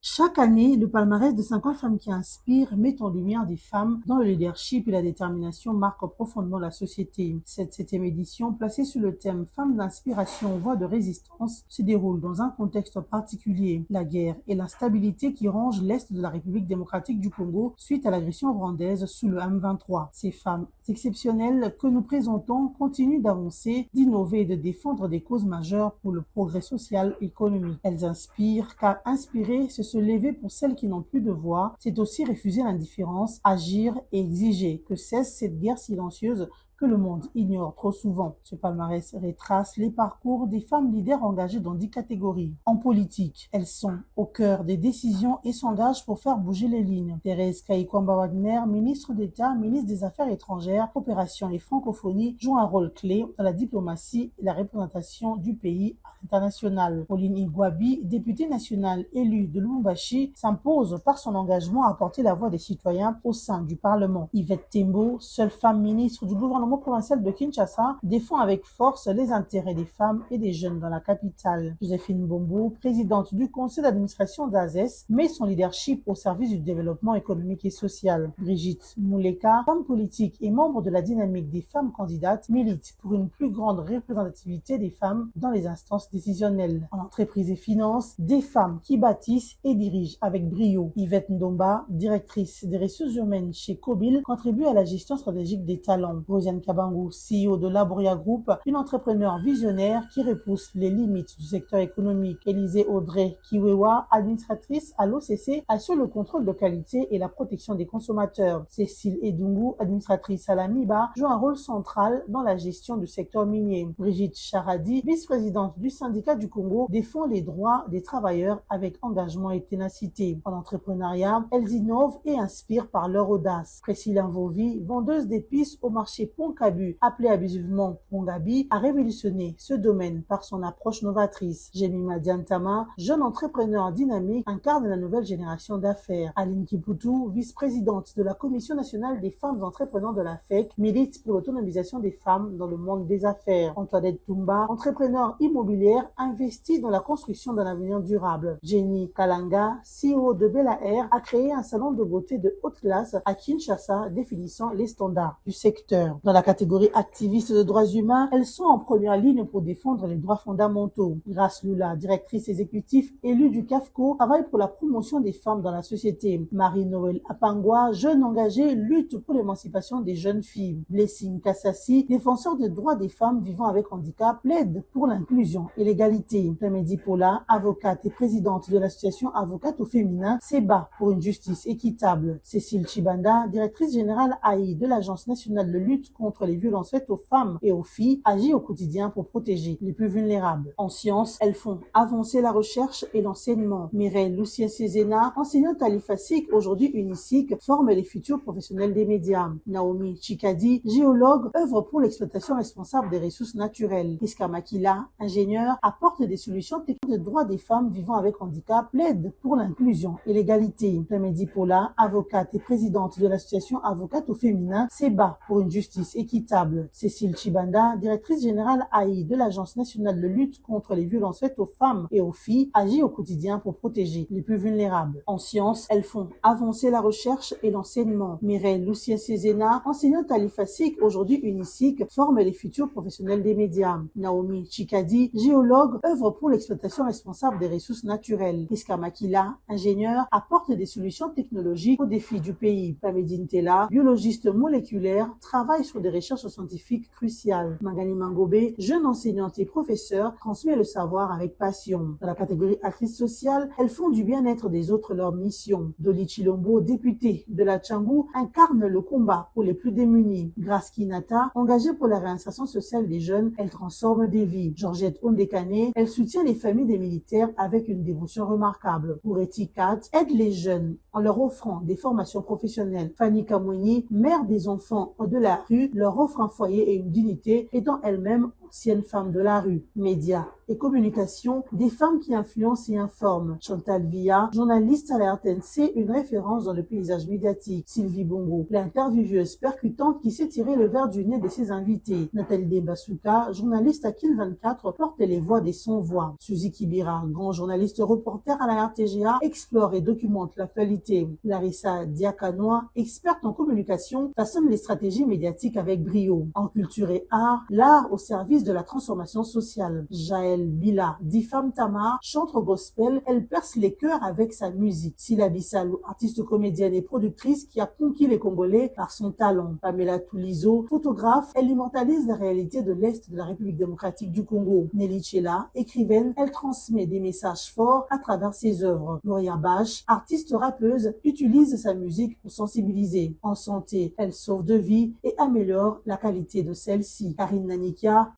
Chaque année, le palmarès de 50 femmes qui inspirent met en lumière des femmes dont le leadership et la détermination marquent profondément la société. Cette septième édition, placée sous le thème Femmes d'inspiration, voix de résistance, se déroule dans un contexte particulier, la guerre et l'instabilité qui rongent l'Est de la République démocratique du Congo suite à l'agression rwandaise sous le M23. Ces femmes exceptionnelles que nous présentons continuent d'avancer, d'innover et de défendre des causes majeures pour le progrès social et économique. Elles inspirent, car inspirer, c'est se lever pour celles qui n'ont plus de voix, c'est aussi refuser l'indifférence, agir et exiger que cesse cette guerre silencieuse que le monde ignore trop souvent. Ce palmarès retrace les parcours des femmes leaders engagées dans 10 catégories. En politique, elles sont au cœur des décisions et s'engagent pour faire bouger les lignes. Thérèse Kayikwamba-Wagner, ministre d'État, ministre des Affaires étrangères, coopération et francophonie, joue un rôle clé dans la diplomatie et la représentation du pays à l'international. Pauline Igwabi, députée nationale élue de Lubumbashi, s'impose par son engagement à porter la voix des citoyens au sein du Parlement. Yvette Tembo, seule femme ministre du gouvernement provincial de Kinshasa, défend avec force les intérêts des femmes et des jeunes dans la capitale. Joséphine Bombo, présidente du conseil d'administration d'ASES, met son leadership au service du développement économique et social. Brigitte Mouleka, femme politique et membre de la dynamique des femmes candidates, milite pour une plus grande représentativité des femmes dans les instances décisionnelles. En entreprise et finances, des femmes qui bâtissent et dirigent avec brio. Yvette Ndomba, directrice des ressources humaines chez Kobil, contribue à la gestion stratégique des talents. Rosiane Kabangu, CEO de Laboria Group, une entrepreneure visionnaire qui repousse les limites du secteur économique. Élisée Audrey Kiwewa, administratrice à l'OCC, assure le contrôle de qualité et la protection des consommateurs. Cécile Edungu, administratrice à la MIBA, joue un rôle central dans la gestion du secteur minier. Brigitte Charadi, vice-présidente du syndicat du Congo, défend les droits des travailleurs avec engagement et ténacité. En entrepreneuriat, elles innovent et inspirent par leur audace. Priscilla Mvovi, vendeuse d'épices au marché Ponkabu, appelé abusivement Pongabi, a révolutionné ce domaine par son approche novatrice. Jemima Diantama, jeune entrepreneur dynamique, incarne la nouvelle génération d'affaires. Aline Kiputu, vice-présidente de la Commission nationale des femmes entrepreneurs de la FEC, milite pour l'autonomisation des femmes dans le monde des affaires. Antoinette Toumba, entrepreneur immobilière, investit dans la construction d'un avenir durable. Jenny Kalanga, CEO de Bella Air, a créé un salon de beauté de haute classe à Kinshasa, définissant les standards du secteur. Dans la catégorie activiste de droits humains, elles sont en première ligne pour défendre les droits fondamentaux. Grace Lula, directrice exécutive élue du CAFCO, travaille pour la promotion des femmes dans la société. Marie-Noël Apangwa, jeune engagée, lutte pour l'émancipation des jeunes filles. Blessing Kassassi, défenseur des droits des femmes vivant avec handicap, plaide pour l'inclusion et l'égalité. Clémedi Paula, avocate et présidente de l'association Avocate au féminin, s'ébat pour une justice équitable. Cécile Chibanda, directrice générale AI de l'Agence nationale de lutte contre les violences faites aux femmes et aux filles, agit au quotidien pour protéger les plus vulnérables. En sciences, elles font avancer la recherche et l'enseignement. Mireille Lucien-Cézena, enseignante à l'IFASIC, aujourd'hui UNISIC, forme les futurs professionnels des médias. Naomi Chikadi, géologue, œuvre pour l'exploitation responsable des ressources naturelles. Iska Makila, ingénieur, apporte des solutions techniques de droits des femmes vivant avec handicap, plaide pour l'inclusion et l'égalité. Clémedi Paula, avocate et présidente de l'association Avocate au féminin, s'ébat pour une justice équitable. Cécile Chibanda, directrice générale AI de l'Agence nationale de lutte contre les violences faites aux femmes et aux filles, agit au quotidien pour protéger les plus vulnérables. En sciences, elles font avancer la recherche et l'enseignement. Mireille Lucien-Cézena, enseignante à l'IFASIC, aujourd'hui UNISIC, forme les futurs professionnels des médias. Naomi Chikadi, géologue, œuvre pour l'exploitation responsable des ressources naturelles. Iska Makila, ingénieur, apporte des solutions technologiques aux défis du pays. Pamedine Tella, biologiste moléculaire, travaille sur des recherches scientifiques cruciales. Magani Mangobé, jeune enseignante et professeure, transmet le savoir avec passion. Dans la catégorie actrice sociale, elles font du bien-être des autres leur mission. Doli Chilombo, députée de la Tchangou, incarne le combat pour les plus démunis. Grace Kinata, engagée pour la réinsertion sociale des jeunes, elle transforme des vies. Georgette Ondekane, elle soutient les familles des militaires avec une dévotion remarquable. Poureti Kat aide les jeunes en leur offrant des formations professionnelles. Fanny Kamweni, mère des enfants de la rue, leur offre un foyer et une dignité, étant elle-même ancienne femme de la rue, médias et communication, des femmes qui influencent et informent. Chantal Villa, journaliste à la RTNC, une référence dans le paysage médiatique. Sylvie Bongo, l'intervieweuse percutante qui s'est tiré le verre du nez de ses invités. Nathalie Dembasuka, journaliste à Kill 24, porte les voix des sans-voix. Suzy Kibira, grand journaliste reporter à la RTGA, explore et documente l'actualité. Larissa Diakanoa, experte en communication, façonne les stratégies médiatiques avec brio. En culture et art, l'art au service de la transformation sociale. Jaël Bila, dit Femme Tamar, chantre gospel, elle perce les cœurs avec sa musique. Sila Bissalou, artiste comédienne et productrice qui a conquis les Congolais par son talent. Pamela Toulizo, photographe, elle immortalise la réalité de l'Est de la République démocratique du Congo. Nelly Chela, écrivaine, elle transmet des messages forts à travers ses œuvres. Gloria Bache, artiste rappeuse, utilise sa musique pour sensibiliser. En santé, elle sauve de vies et améliore la qualité de celle-ci. Karine Nanikia,